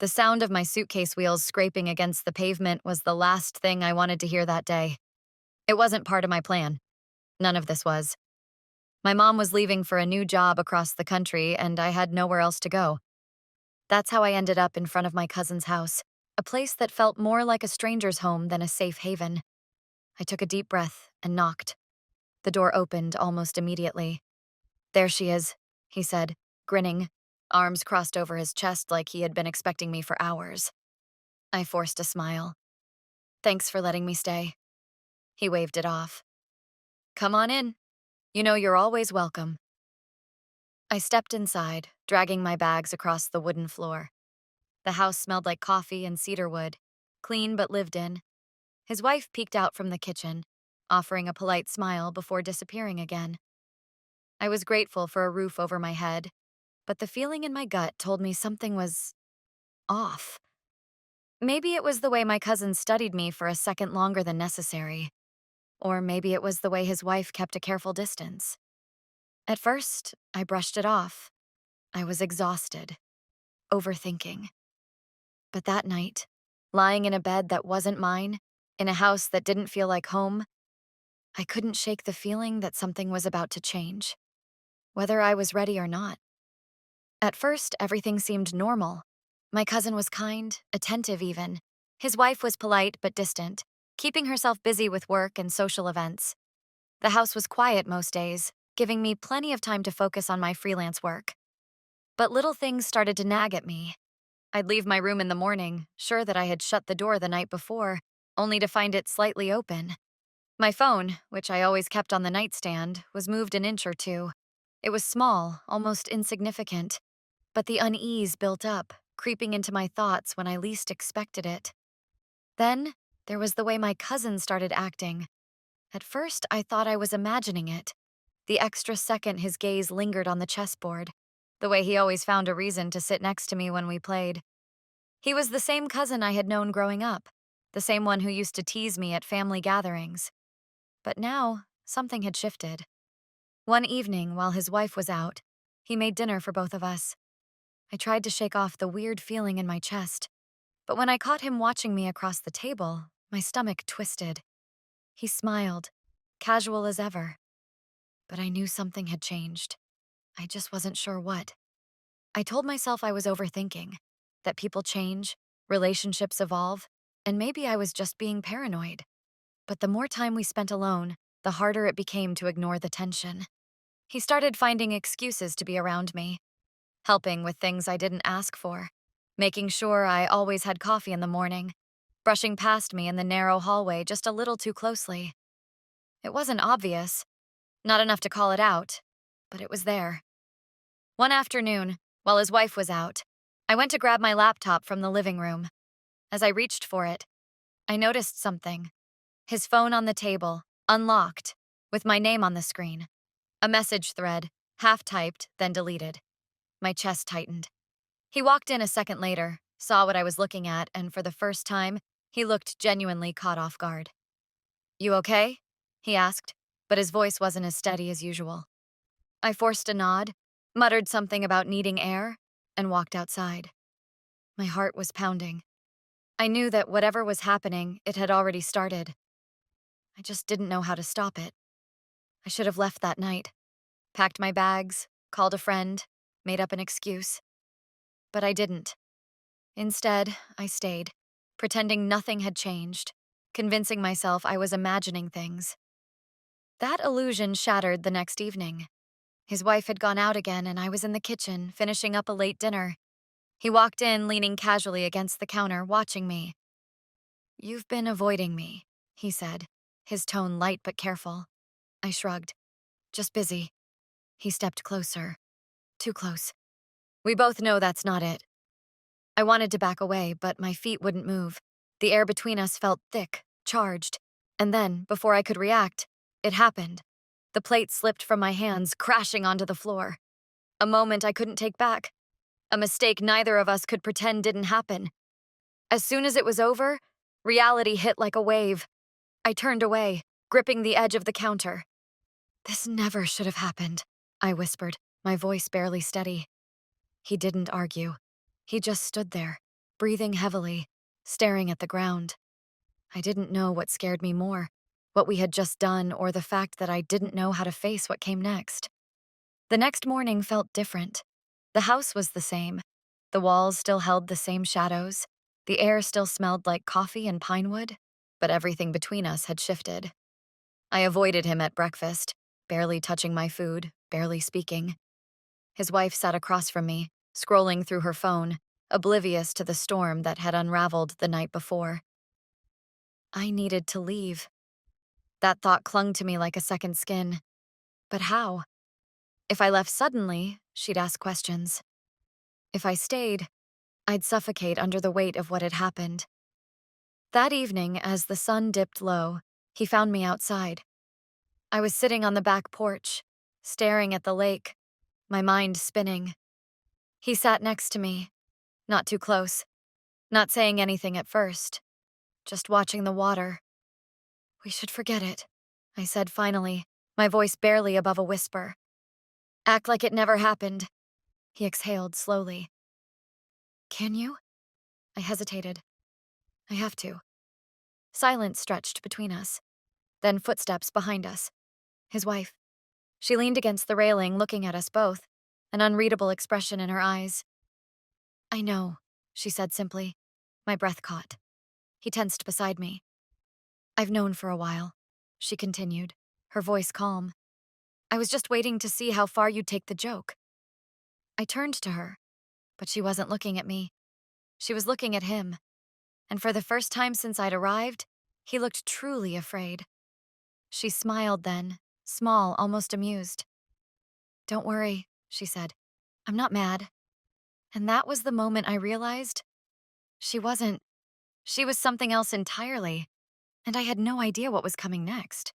The sound of my suitcase wheels scraping against the pavement was the last thing I wanted to hear that day. It wasn't part of my plan. None of this was. My mom was leaving for a new job across the country, and I had nowhere else to go. That's how I ended up in front of my cousin's house, a place that felt more like a stranger's home than a safe haven. I took a deep breath and knocked. The door opened almost immediately. "There she is," he said, grinning, arms crossed over his chest like he had been expecting me for hours. I forced a smile. "Thanks for letting me stay." He waved it off. "Come on in. You know you're always welcome." I stepped inside, dragging my bags across the wooden floor. The house smelled like coffee and cedar wood, clean but lived in. His wife peeked out from the kitchen, offering a polite smile before disappearing again. I was grateful for a roof over my head, but the feeling in my gut told me something was off. Maybe it was the way my cousin studied me for a second longer than necessary, or maybe it was the way his wife kept a careful distance. At first, I brushed it off. I was exhausted, overthinking. But that night, lying in a bed that wasn't mine, in a house that didn't feel like home, I couldn't shake the feeling that something was about to change, whether I was ready or not. At first, everything seemed normal. My cousin was kind, attentive even. His wife was polite but distant, keeping herself busy with work and social events. The house was quiet most days, giving me plenty of time to focus on my freelance work. But little things started to nag at me. I'd leave my room in the morning, sure that I had shut the door the night before, only to find it slightly open. My phone, which I always kept on the nightstand, was moved an inch or two. It was small, almost insignificant, but the unease built up, creeping into my thoughts when I least expected it. Then, there was the way my cousin started acting. At first, I thought I was imagining it. The extra second his gaze lingered on the chessboard, the way he always found a reason to sit next to me when we played. He was the same cousin I had known growing up, the same one who used to tease me at family gatherings. But now, something had shifted. One evening, while his wife was out, he made dinner for both of us. I tried to shake off the weird feeling in my chest, but when I caught him watching me across the table, my stomach twisted. He smiled, casual as ever. But I knew something had changed. I just wasn't sure what. I told myself I was overthinking, that people change, relationships evolve, and maybe I was just being paranoid. But the more time we spent alone, the harder it became to ignore the tension. He started finding excuses to be around me, helping with things I didn't ask for, making sure I always had coffee in the morning, brushing past me in the narrow hallway just a little too closely. It wasn't obvious, not enough to call it out, but it was there. One afternoon, while his wife was out, I went to grab my laptop from the living room. As I reached for it, I noticed something. His phone on the table, unlocked, with my name on the screen. A message thread, half-typed, then deleted. My chest tightened. He walked in a second later, saw what I was looking at, and for the first time, he looked genuinely caught off guard. "You okay?" he asked, but his voice wasn't as steady as usual. I forced a nod, muttered something about needing air, and walked outside. My heart was pounding. I knew that whatever was happening, it had already started. I just didn't know how to stop it. I should have left that night, packed my bags, called a friend, made up an excuse. But I didn't. Instead, I stayed, pretending nothing had changed, convincing myself I was imagining things. That illusion shattered the next evening. His wife had gone out again, and I was in the kitchen, finishing up a late dinner. He walked in, leaning casually against the counter, watching me. "You've been avoiding me," he said, his tone light but careful. I shrugged. "Just busy." He stepped closer. Too close. "We both know that's not it." I wanted to back away, but my feet wouldn't move. The air between us felt thick, charged. And then, before I could react, it happened. The plate slipped from my hands, crashing onto the floor. A moment I couldn't take back. A mistake neither of us could pretend didn't happen. As soon as it was over, reality hit like a wave. I turned away, gripping the edge of the counter. "This never should have happened," I whispered, my voice barely steady. He didn't argue. He just stood there, breathing heavily, staring at the ground. I didn't know what scared me more, what we had just done, or the fact that I didn't know how to face what came next. The next morning felt different. The house was the same. The walls still held the same shadows. The air still smelled like coffee and pine wood, but everything between us had shifted. I avoided him at breakfast, barely touching my food, barely speaking. His wife sat across from me, scrolling through her phone, oblivious to the storm that had unraveled the night before. I needed to leave. That thought clung to me like a second skin. But how? If I left suddenly, she'd ask questions. If I stayed, I'd suffocate under the weight of what had happened. That evening, as the sun dipped low, he found me outside. I was sitting on the back porch, staring at the lake, my mind spinning. He sat next to me, not too close, not saying anything at first, just watching the water. "We should forget it," I said finally, my voice barely above a whisper. "Act like it never happened." He exhaled slowly. "Can you?" I hesitated. "I have to." Silence stretched between us, then footsteps behind us. His wife. She leaned against the railing, looking at us both, an unreadable expression in her eyes. "I know," she said simply. My breath caught. He tensed beside me. "I've known for a while," she continued, her voice calm. "I was just waiting to see how far you'd take the joke." I turned to her, but she wasn't looking at me. She was looking at him, and for the first time since I'd arrived, he looked truly afraid. She smiled then, small, almost amused. "Don't worry," she said. "I'm not mad." And that was the moment I realized she wasn't. She was something else entirely, and I had no idea what was coming next.